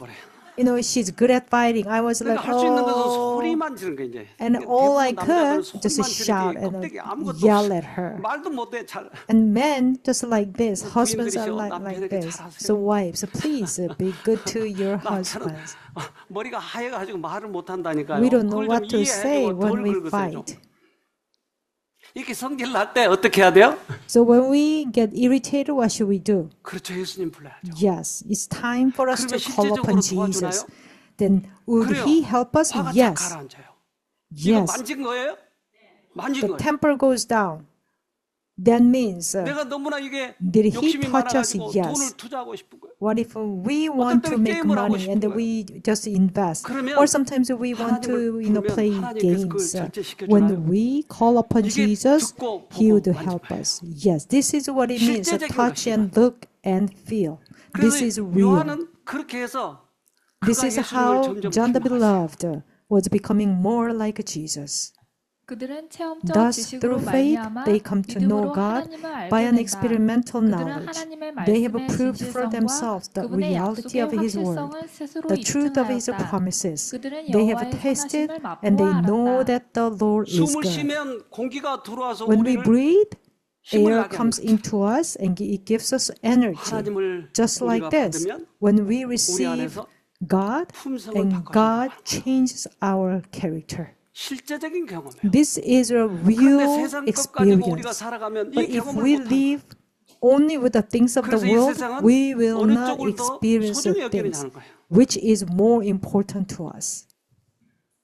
끝나버려. she's good at fighting. I was like, 그러니까 할 수 있는 것은 oh. 소리만 지르는 거 이제. And 그러니까 all I 대부분 남자들은 could just 소리만 shout 지르지 and 껍데기 아무것도 yell 없이 at her. 말도 못해 잘. And men just like this, husbands are 부인들이시여, like 남편에게 this. 잘하세요. So wives, please be good to your 남자는 husbands. 머리가 하얘가지고 말을 못한다니까요. We don't know 그걸 what 좀 to say 이해해주고 덜 when we 긁으세요. 좀. fight. 이렇게 성질 날 때 어떻게 해야 돼요? So when we get irritated, what should we do? 그렇죠, 예수님 불러야죠. Yes, it's time for us to 그러면 call upon 실제적으로 Jesus. 도와주나요? Then would 그래요. he help us? 화가 탁 Yes. 가라앉아요. 이거 Yes. 만진 거예요? 만진 The 거예요. temper goes down. That means 내가 너무나 이게 did he 욕심이 touch us? 많아가지고 Yes. 돈을 투자하고 싶은 거예요. What if we want to 때는 make 게임을 하고 money and then 싶은 we just invest? 그러면 Or sometimes we want to 하나님을 부르면 play 하나님께서 그걸 games. 절제시켜주나요? When we call upon 이게 Jesus, 듣고 He 보고 would help 만져봐요. us. Yes, this is what it means. 실제적인 Touch 것이다. and look and feel. This is 그래서 real. 요한은 그렇게 해서 This 그가 is 예수님을 how 점점 John the 닮아갔어요. Beloved was becoming more like Jesus. 그들은 체험적 Thus, 지식으로 through faith, 말미암아 they come to know 믿음으로 God 하나님을 알게 by an 된다. experimental 그들은 knowledge. 하나님의 They have 말씀의 proved for 진실성과 themselves the 그분의 reality 약속의 of His word, 확실성을 스스로 the truth of His 입증하였다. promises. 그들은 They have 여호와의 tasted 선하심을 and they 맛보아 know 알았다. that the Lord is 숨을 good. 쉬면 공기가 들어와서 When we 우리를 breathe, 힘을 air 나게 comes 하는 into us and it gives us energy. 하나님을 Just like 우리가 this, 받으면 when we 우리 receive 안에서 God 품성을 and 바꿔주는 God 거예요. changes our character. 실제적인 경험이에요. This is a 그런데 real 세상 것 가지고 우리가 experience. 살아가면 But 이 if 경험을 we 못하면 live only with the things of the 그래서 이 world, 세상은 we will 어느 not 쪽을 더 experience the 소중히 things. 여기느냐는 거예요. which is more important to us.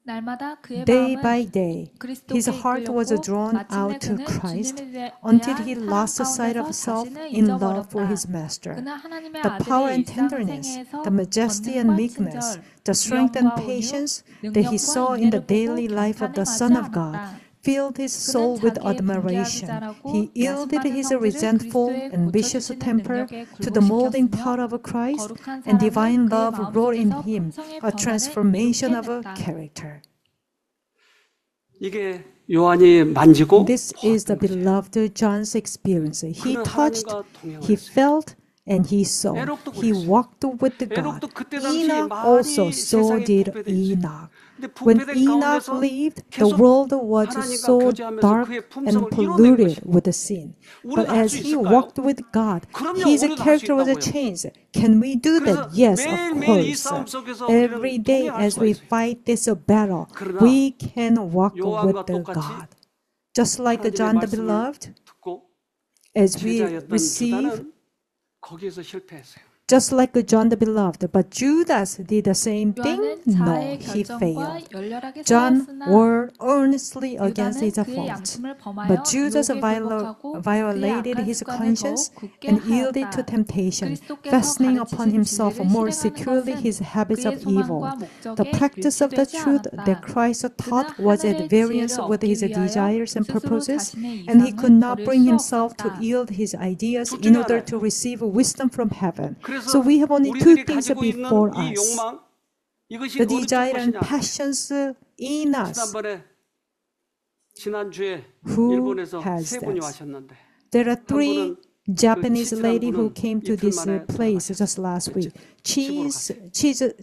날마다 그의 Day 마음은 by day, his 그리스도께 heart was 이끌렸고 drawn 마침내 out to 그는 Christ 주님에 대한 until he 사랑 lost sight of 가운데서 self 자신을 in love for 잊어버렸다. his master. 그는 하나님의 The power 아들의 and tenderness, 일상생애에서 the majesty and 권능과 meekness, 친절, the strength and 위엄과 온유, patience that he 능력과 saw in the 인내를 daily 보고 life of the 경탄에 Son of God 맞이하였다. filled his soul 그는 with 자기의 admiration. 분개하기 He 잘하고 yielded 야심많은 his 성질을 resentful 그리스도의 and vicious 고쳐주시는 temper 능력에 to the molding 굴복시켰으며 power of Christ, 거룩한 and 사랑은 divine 그의 love wrought in 마음속에서 him 품성의 a 변화를 transformation of 이룩해냈다. character. 이게 요한이 만지고 This is the beloved John's experience. He 그는 touched, 하나님과 동행을 he 했어요. felt, and he saw. 에녹도 He 그랬어요. walked with God. 에녹도 그때 당시 Enoch 많이 also, so 세상에 did 부패돼 있어요. Enoch. 근데 When 부패된 Enoch 가운데서 lived, the 계속 world was 하나님과 so 교제하면서 dark 그의 and 품성을 이뤄낸 polluted 것이고. with sin. But 우리도 할 as 수 he 있을까요? walked with God, 그럼요, his 우리도 할 수 character was 있다고요. changed. Can we do 그래서 that? Yes, of 매일매일 이 course. 싸움 속에서 Every 우리는 day 동행할 as 수가 we 있어요. fight this battle, 그러나 we can walk 요한과 with the 똑같이 God. Just like 하나님의 John the 말씀을 beloved, 듣고 as we 제자였던 receive, 주다는 거기에서 실패했어요. just like John the beloved, but Judas did the same thing? 요한은 No, 자아의 he 결정과 failed. 열렬하게 John 싸웠으나 warred earnestly against 유다는 his 그의 faults. 양심을 범하여 But Judas 유혹에 굴복하고 violated 그의 his 악한 습관을 conscience 더욱 굳게 and yielded to 하였다. temptation, 그리스도께서 fastening upon 가르치신 himself 진리를 more 실행하는 securely 것은 his habits 그의 of evil. 소망과 The 목적에 practice of the 밀치되지 truth 않았다. that Christ taught 그는 was at 하늘의 variance 지혜를 with 얻기 his 위하여 desires and 스스로 purposes, 자신의 and he 이상을 could not 버릴 bring 수 himself to 없었다. yield his ideas 둘 in 중에 order 하나예요. to receive wisdom from heaven. 그래서 So we have only two 우리들이 things 가지고 있는 before 이 us. 욕망 이것이 The 어느 쪽 desire and 것이냐? passions in us. 지난주에 Who 일본에서 has 세 분이 that? 와셨는데 There are 한 three 분은 Japanese 치즈라는 lady who 분은 came to 이틀 this 만에 place 돌아가셨어요. just last week. 집으로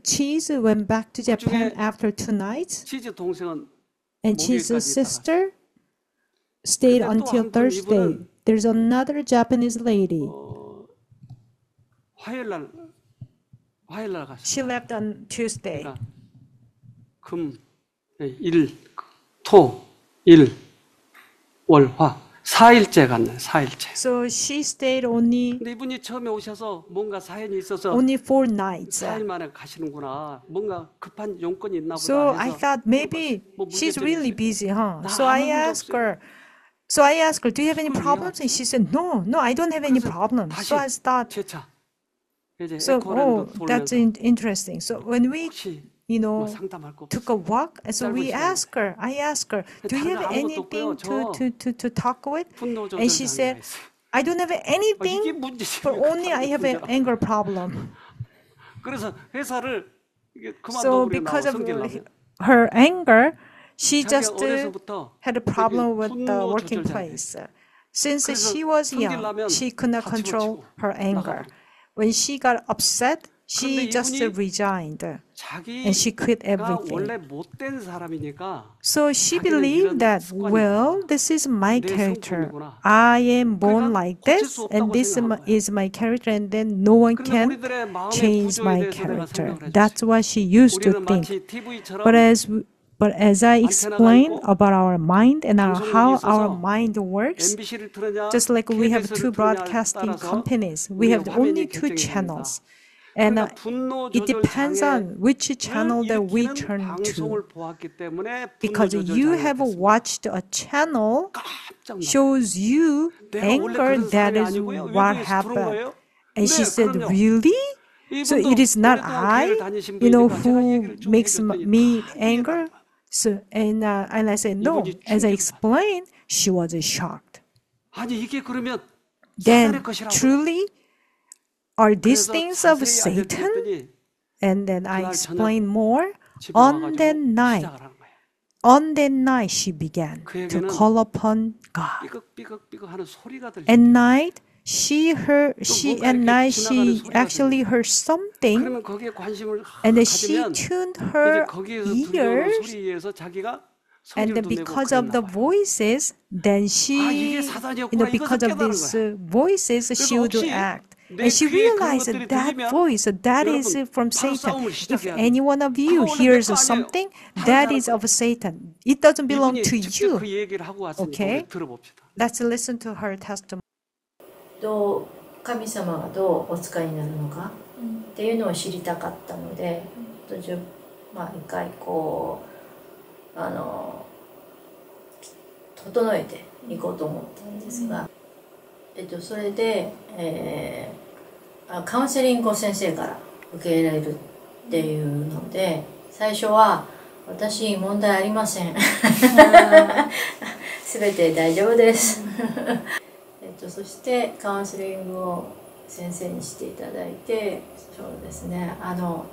Cheese went back to Japan 그중에 after 2 nights, 치즈 동생은 and Cheese's 목요일까지 sister stayed 근데 또 until 한 분, Thursday. 이분은 There's another Japanese lady. 화요일날 갔어요. She left on Tuesday. 그러니까 금, 일, 토, 일, 월, 화 4일째 갔네. 4일째. So she stayed only 근데 이분이 처음에 오셔서 뭔가 사연이 있어서 only 4 nights. 4일 만에 가시는구나. 뭔가 급한 용건이 있나 보다 So 해서 I thought maybe 뭐 she's 문제점이 really 있어요. busy, huh? 나 So I 아무 문제 asked her. So I asked her, "Do you have any 그걸 problems?" And she said, "No, no, I don't have any 그래서 problems." 다시 So I thought, 재차 이제 so 에코랜드 that's 돌면서 interesting. So when we, 혹시 you 뭐 know, 상담할 거 took a walk, and so 짧은 we 시간에. asked her. I asked her, "Do you 다른 have 아무것도 anything 없고요. to talk with?" 분노 조절 And she said, 장애가 있어요. "I don't have 이게 anything, 문제지. but only I have an anger problem." 그래서 회사를 이게 So 그만두고 우리가 because 나와 of 섬기려면 her anger, she 자기가 just 어려서부터 had a problem with the 분노 working 조절 장애. place. Since 그래서 she was young, 섬기려면 she could not 다 control 집어치우고 her anger. 나가버리고. When she got upset, she 그런데 just 이분이 resigned. 자기가 And she quit everything. 원래 못된 사람이니까 So she 자기는 believed 이런 that, 습관이 well, this is my 내 character. 성품이구나. I am born 그러니까 like 고칠 this, 수 없다고 and this 생각한 거야. is my character, and then no one 그런데 can 우리들의 마음의 change 구조에 my 대해서 내가 character. 생각을 해줬어요. That's what she used to 우리는 think. 마치 TV처럼 But as I explained about our mind and how our mind works, MBC를 틀느냐, just like we have two KBS를 틀느냐에 broadcasting 따라서 companies, we 우리의 have 화면이 only two 결정이 channels. 됩니다. And 그러니까 분노 it 조절 depends on which channel that we 일으키는 turn to. 방송을 보았기 때문에 분노 Because 조절 you 장애가 have 됐습니다. watched a channel 깜짝 놀랐어요. shows you 내가 원래 anger, 그런 that 사람이 is 아니고요. what 외국에서 들어온 happened. 거예요. And she 네, said, 그럼요. really? So 이분도 it is not 오랫동안 I, 교회를 다니신 you know, 분이니까 제가 who 얘기를 쭉 makes 해줬더니 me 다 anger. 이해가 안 So and I said no. 이분이 As I 충격을 explained, she was shocked. 아니 이게 그러면 Then 사단의 것이라고. truly, are these 그래서 things of 자세히 Satan? 알려드렸더니 And then I 그날 explained more. 집에 On that 와가지고 night, 시작을 하는 거예요. on that night, she began to 그에게는 call upon God. 삐걱삐걱삐걱 하는 소리가 At 들려요. night, at night 지나가는 she 소리가 actually heard something, 그러면 거기에 관심을 and then she 가지면 tuned 이제 her 거기에서 들려오는 ears, 소리에 의해서 자기가 and then 성질도 내고 because of the 그랬나 봐요. voices, then 이게 she, 사단이었구나. because 이것을 of 깨달은 these voices, she would 혹시 act. 내 And she 귀에 그런 realized 것들이 that that 들리면 voice, that is 여러분 from 바로 Satan. 싸움을 If 시작해야 돼요. any one of you 그거 원래 hears 내 거 아니에요. something, 다른 that 사람 is 거예요. of Satan. It doesn't belong 이분이 to 직접 you. 그 얘기를 하고 왔으니까 Okay. 우리 들어봅시다. Let's listen to her testimony. どう神様はどうお使いになるのかっていうのを知りたかったので、まあ一回こう整えていこうと思ったんですが、それで、カウンセリングを先生から受け入れるっていうので、最初は私問題ありません全て大丈夫ですそしてカウンセリングを先生にしていただいて、そうですね、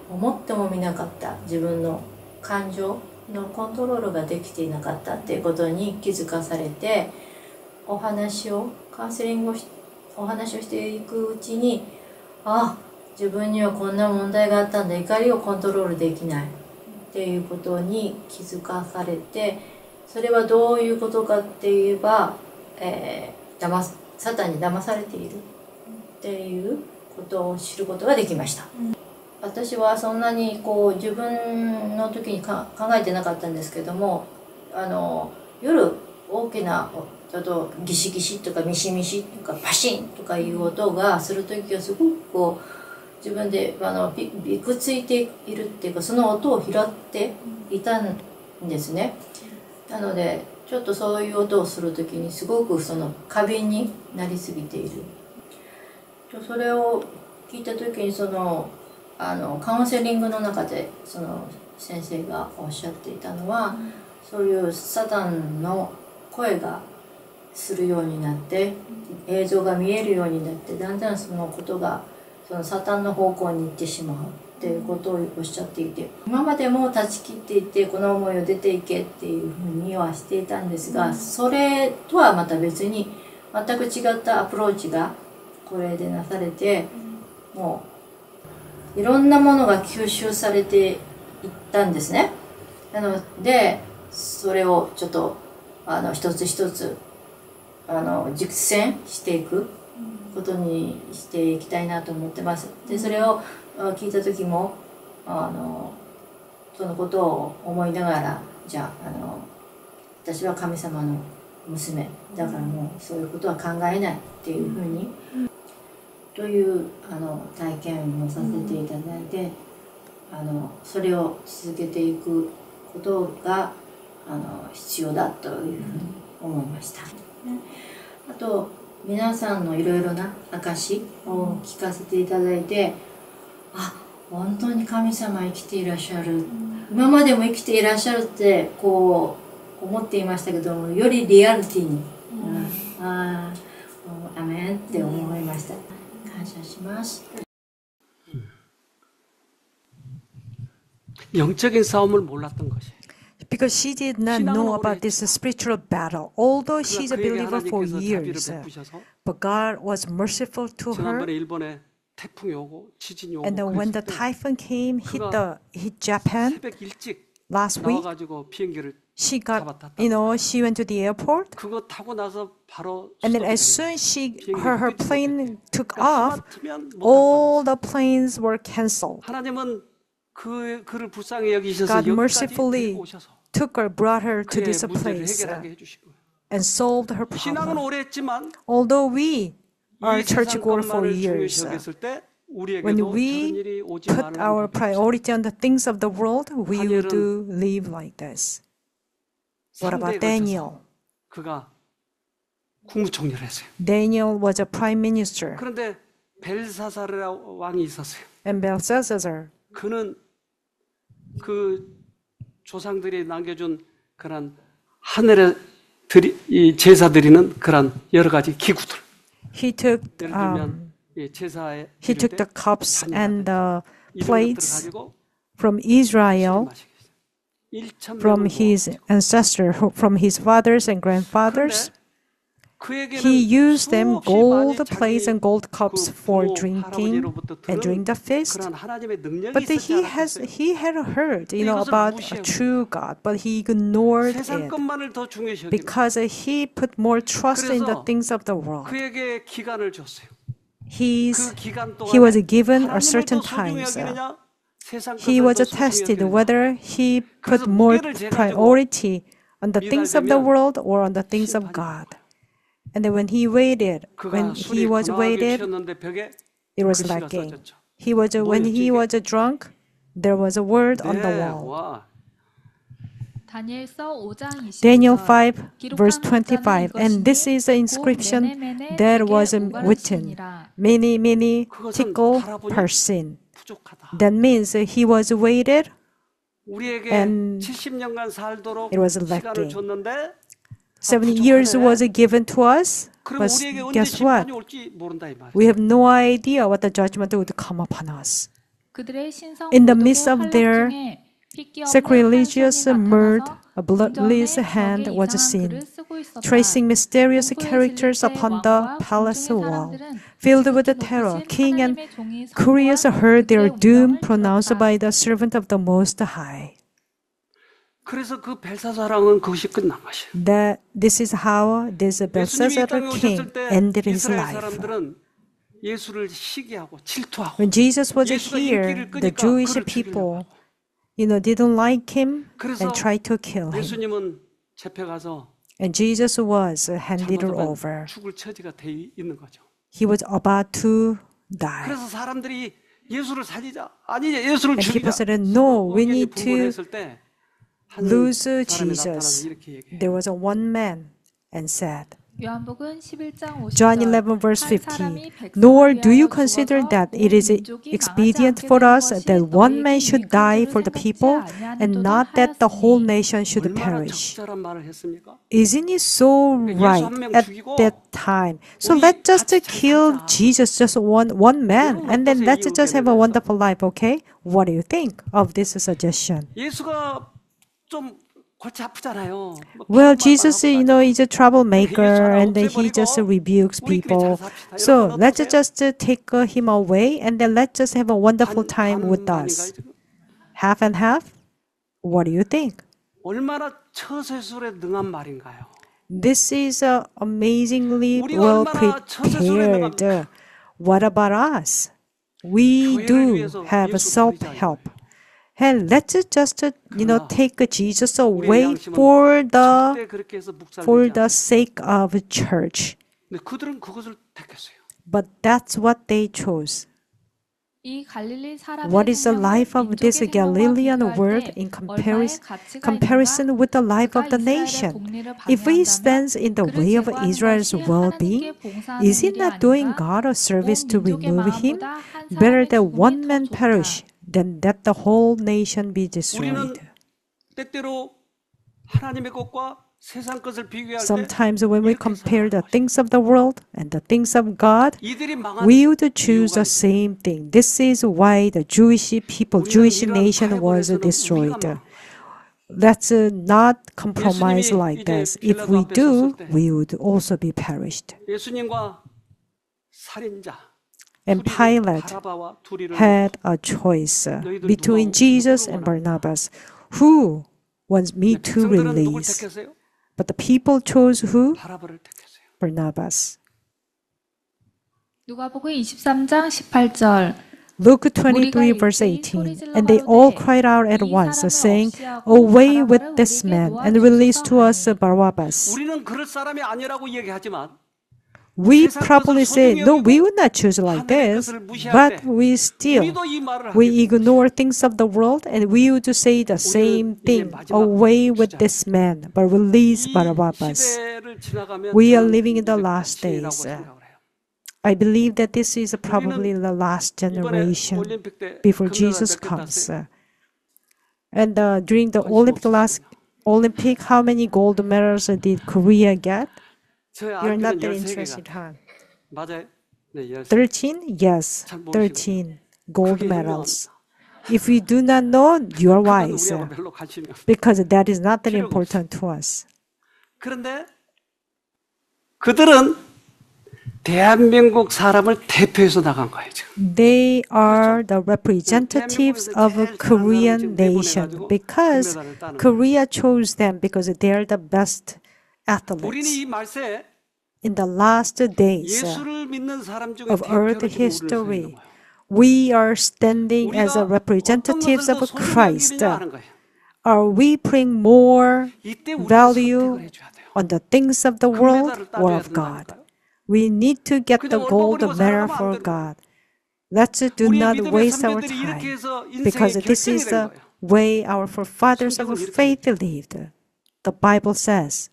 思ってもみなかった自分の感情のコントロールができていなかったっていうことに気づかされて、カウンセリングをお話をしていくうちに、自分にはこんな問題があったんだ、怒りをコントロールできないっていうことに気づかされて、それはどういうことかって言えば、サタンに騙されているっていうことを知ることができました。私はそんなにこう自分の時に考えてなかったんですけども、夜大きなちょっとギシギシとかミシミシとかパシンとかいう音がする時はすごくこう自分でびくついているっていうか、その音を拾っていたんですね。なのでちょっとそういう音をする時にすごくその過敏になりすぎている。それを聞いた時にカウンセリングの中でその先生がおっしゃっていたのは、そういうサタンの声がするようになって、映像が見えるようになって、だんだんそのことがそのサタンの方向に行ってしまうっていうことをおっしゃっていて、今までも断ち切っていてこの思いを出ていけっていうふうにはしていたんですが、それとはまた別に全く違ったアプローチがこれでなされて、もういろんなものが吸収されていったんですね。なのでそれをちょっと一つ一つ実践していくことにしていきたいなと思ってます。でそれを聞いた時もそのことを思いながら、じゃあ私は神様の娘だからもうそういうことは考えないっていうふうに、という体験をさせていただいて、それを続けていくことが必要だというふうに思いました。あと皆さんのいろいろな証を聞かせていただいて、本当に神様生きていらっしゃる、今までも生きていらっしゃるってこう思っていましたけども、よりリアリティに、アメンって思いました。感謝します。영적인 싸움을 몰랐던 것이. Because she did not know about this spiritual battle, although she's a believer for years. But God was merciful to her. 지난번에 일본에 태풍이 오고 지진이 오고, And then when the typhoon came, hit Japan 새벽 일찍 last week, 나와가지고 비행기를 she 잡았다. she went to the airport. 그거 타고 나서 바로 And then as soon as her plane took off, all the planes were canceled. 하나님은 그를 불쌍히 여기셔서 God 여기까지 mercifully 오셔서 brought her to this 그의 문제를 place 해결하게 해주시고, and solved her 신앙은 problem. 오래 했지만 Although we are 이 churchgoer for 세상 것만을 years, 중요시 여겼을 때 when 우리에게도 we 저런 일이 오지 put 말라는 our 법이 없어요. priority on the things of the world, we will 다니엘은 do live like this. What about 상대에 Daniel? 걸쳐서 그가 국무총리를 했어요. Daniel was a prime minister, 그런데 벨사살 왕이 있었어요. and Belshazzar, 그는 그 조상들이 남겨준 그런 하늘에 이 제사 드리는 그런 여러 가지 기구들, he took 예를 들면 이 제사에 he 드릴 took 때 the cups 잔 and the 이런 것들을 plates 가지고 from Israel, from his ancestor, from his fathers and grandfathers. He used them gold plates and gold cups for drinking and during the feast. But he had heard, about a true God, but he ignored 세상 it 것만을 더 중요시 여기는 because he put more trust in the things of the world. 그에게 기간을 줬어요. He 그 기간 was 동안에 given a 하나님을 certain 더 소중히 times. 여기느냐, 세상 He 것을 was 더 소중히 tested 여기느냐. whether he 그래서 put more 무게를 재가지고 priority on the things of the 미달되면 world or on the things of 심판이 God. And then when he waited, 그가 when he 술이 was 거나하게 waited, 취했는데 벽에 it was 글씨가 lacking. 써졌죠. when he was drunk, there was a word on the 네, wall. 와. 다니엘서 5장 25절. Daniel 5, verse 25. And this is the inscription that was written. Many, many tickle person. 부족하다. That means he was waited. 우리에게 And 70년간 살도록 it was 시간을 lacking. 줬는데 70 years was given to us. 그럼 But 우리에게 언제 guess what? 심판이 올지 모른다 이 말이에요. We have no idea what the judgment would come upon us. 그들의 신성 In the 모독의 midst of 환락 their 중에 핏기 없는 sacrilegious 한 손이 murder, 나타나서 a bloodless 궁전에 hand 벽에 was 이상한 seen, 글을 쓰고 있었다. tracing mysterious 공포에 characters 질릴 때 upon the 왕과 palace 공중의 wall. 사람들은 Filled with 지극히 terror, 높으신 king and 하나님의 종이 선포한 couriers heard their 그들의 doom 운명을 pronounced 들었다. by the servant of the Most High. 그래서 그 벨사사랑은 그것이 끝난 것이에요. That this is how this 예수님이 이 Belshazzar 땅에 king 오셨을 때 ended his 이스라엘 life. 사람들은 예수를 시기하고 질투하고 When Jesus was 예수가 here, 인기를 the 끄니까 Jewish 그를 people, 죽이려고 didn't like him 그래서 and tried to kill him. 예수님은 잡혀가서 And Jesus was handed 잘못하면 over. 죽을 처지가 돼 있는 거죠. He was about to die. 그래서 사람들이 예수를 살리자, 아니 예수를 And people 죽이자. said, no, we 의견이 need to 분분했을 때 한 lose 사람이 Jesus. 나타나서 이렇게 얘기해요. There was a one man and said, 요한복음 11장 50절. John 11 verse 한 50. 사람이 백성을 Nor do you 위하여 consider 죽어서 that 온 it is 민족이 expedient 망하지 for 않게 us 되는 that 것이 one man 너희에게 should 유익한 die 줄을 for the 생각지 people and 아니하는도다 not that the whole 하였으니. nation should 얼마나 perish? 적절한 말을 했습니까? Isn't it so right at that time? So let's just kill Jesus, just one man, and then let's just have a wonderful life, okay? What do you think of this suggestion? 예수가 좀 골치 아프잖아요. Well, Jesus, is a troublemaker and then he just rebukes people. So let's just take him away and then let's just have a wonderful time with us. Half and half? What do you think? 얼마나 처세술에 능한 말인가요? This is amazingly well prepared. What about us? We do have self-help. And let's just, take Jesus away for the sake of church. 근데 그들은 그것을 택했어요. But that's what they chose. 이 갈릴리 사람의 What is the 생명은 life of this 민족의 Galilean 생명과 world 비교할 in 때 얼마의 가치가 comparison 있는가? with the life of 그가 the 이스라엘의 nation? 복리를 If he 방해한다면 stands in the 그를 way of 제거하는 Israel's 것이 well-being, 하나님께 봉사하는 is it 일이 not doing 아닌가? God a service to 온 민족의 remove him? 마음보다 한 Better 사람의 that 죽음이 one 더 man 좋다. perish than that the whole nation be 우리는 destroyed. 때때로 하나님의 것과 세상 것을 비교할 때 Sometimes when we 이렇게 compare the 살아가고 things of the world and the things of God, 이들이 망한 we would choose 이유가 the same thing. This is why the Jewish people, 우리는 Jewish 이러한 nation was 파해본에서는 destroyed. 우리가 Let's not compromise 예수님이 like 이제 this. If 빌라도 we 앞에 do, 섰을 때 we would also be perished. 예수님과 살인자 And 두리를, Pilate 바라바와 두리를 had a choice between Jesus and Barnabas. Who wants me to 백성들은 누굴 release? 택했어요? But the people chose who? 바라바를 택했어요. Barnabas. 누가복음 23장 18절. Luke 23 verse 18. And they all cried out at once, saying, Away with this man, and release to us Barabbas. 우리는 그럴 사람이 아니라고 얘기하지만 We probably say, no, we would not choose like this, but we still, 우리도 이 말을 we 하게 돼요. ignore things of the world and we would say the same thing, away with this man, but release 이 Barabbas. 시대를 지나가면 We are 저는 living in the 이제 last 끝이라고 days. 생각을 해요. I believe that this is probably the last 이번에 generation 올림픽 때 before 금메달 Jesus 몇 개 comes. 땄어요? And during the Olympic, how many gold medals did Korea get? 저희 You're not 알기로는 that 13개가 interested, huh? 맞아요. 네, 13. 13? Yes, 잘 모르시군요. 13 gold 그게 medals. If you do not know, you are 그건 wise, 우리하고 별로 관심이 없어요. because that is not that 필요가 important to us. 그런데 그들은 대한민국 사람을 대표해서 나간 거예요. 지금. They are the representatives of a Korean nation because Korea chose them because they are the best 우리는 athletes. 이 말세 In the last days 예수를 믿는 사람 중에 of Earth 대표로 지금 우리를 history, 세우는 거예요. we are standing as a 우리가 representatives 어떤 of 것을 더 Christ. 소중히 여기느냐 하는 거예요. Are we putting more 이때 우리가 value 선택을 해줘야 돼요. on the things of the world 금메달을 or 따줘야 of God? 된다니까요. We need to get the 그냥 gold 얼버무리고 medal 살아가면 안 for 되는 God. Let's do 우리의 not 믿음의 waste our 선배들이 이렇게 time 해서 because 인생의 this 결정이 is 된 the 거예요. way our forefathers of 성경은 이렇게 faith lived. The Bible says,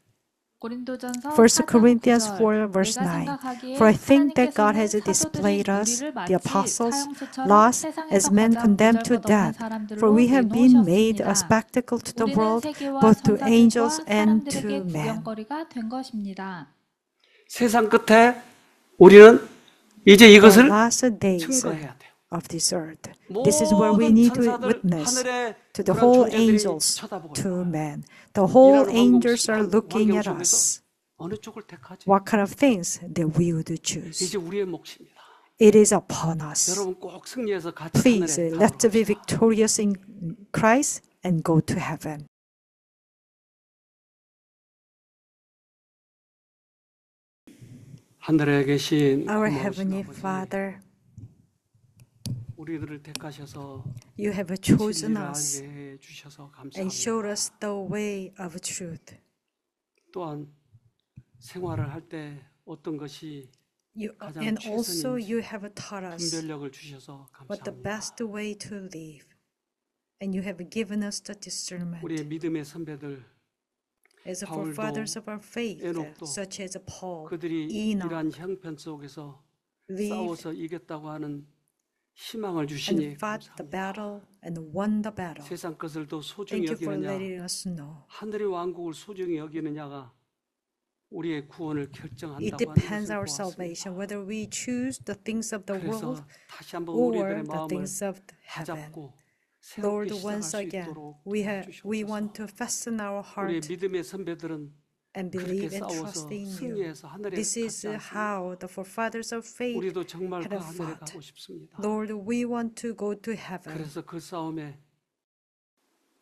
고린도전서 1 4장 Corinthians 9절, 4 verse 내가 9. 생각하기에 For I think that God 하나님께서는 has displayed 사도들인 us, 우리를 the 마치 apostles, 사형수처럼 lost 세상에서 as men 가장 condemned to 보잘것없는 death. 사람들로 For we have been made a 내놓으셨습니다. spectacle to the 우리는 world, 세계와 both to 천사들과 angels and to 사람들에게 men. 구경거리가 된 것입니다. 세상 끝에 우리는 이제 The 이것을 last days 증거해야 돼요. of this earth. This is where we 모든 need to 천사들, witness 하늘의 to the 그런 whole 존재들이 angels, 쳐다보고 to 있는 거예요. men. The whole 이런 angels are 환경 looking at 속에서 us. 어느 쪽을 택하지? What kind of things that we would choose. 이제 우리의 몫입니다. It is upon us. 여러분 꼭 승리해서 같이 Please, 하늘에 let's be 가봅시다. victorious in Christ and go to heaven. 하늘에 계신 Our 고마우신 Heavenly 아버지, Father, 우리들을 택하셔서 you have chosen 진리를 us 알게 해 주셔서 and showed 감사합니다. us the way of truth. 또한 생활을 할 때 어떤 것이 가장 And also 최선인지 you have taught us 분별력을 주셔서 what the 감사합니다. best way to live. And you have given us the 우리의 discernment. 믿음의 선배들 As the 바울도, forefathers of our faith, 에녹도 such as Paul, 그들이 Enoch, 이러한 형편 속에서 lived 싸워서 이겼다고 하는 희망을 주시니 and fought the 감사합니다. battle and won the battle. 세상 것을 더 소중히 Thank you for 여기느냐, letting us know. 하늘의 왕국을 소중히 여기느냐가 우리의 구원을 It 결정한다고 하는 depends 것을 our 보았습니다. salvation, whether we choose the things of the world 그래서 다시 한번 or 우리들의 the 마음을 things of heaven. 잡고 새롭게 Lord, 시작할 once 수 again, 있도록 we want 도와주시옵소서. to fasten our 우리의 heart 믿음의 선배들은 and 그렇게 believe and 싸워서 trust in you. 승리해서 하늘에 This is 갔지 않습니까? how the forefathers of faith 우리도 정말 그 had 하늘에 fought. 가고 싶습니다. Lord, we want to go to heaven. 그래서 그 싸움에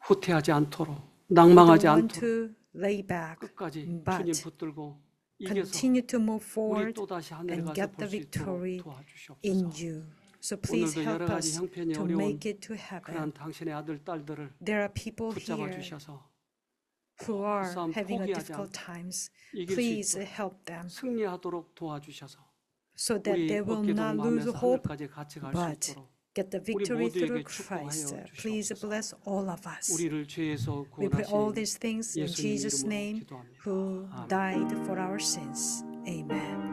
후퇴하지 않도록 We 낭망하지 don't want 않도록 to lay back, 끝까지 but 주님 붙들고 이겨서 continue to move 우리 forward 또다시 하늘에 and 가서 get the 볼 수 있도록 victory 도와주시옵소서. in you. So please 오늘도 help 여러 가지 us 형편이 to 어려운 make it to heaven. 그러한 당신의 아들 딸들을 There are people 붙잡아 here 주셔서 who are 싸움 having a 포기하지 difficult 않고 times. 이길 수 Please 있도록 help them 승리하도록 도와주셔서 so that 우리 they will 어깨 not 동무하면서 lose hope, 하늘까지 같이 갈 수 but 있도록 get the 우리 victory 모두에게 through 축복하여 Christ. Please 주시옵소서. bless all of us. 우리를 죄에서 We pray all 구원하신 these things in 예수님 Jesus' 이름으로 name, 기도합니다. who 아멘. died for our sins. Amen.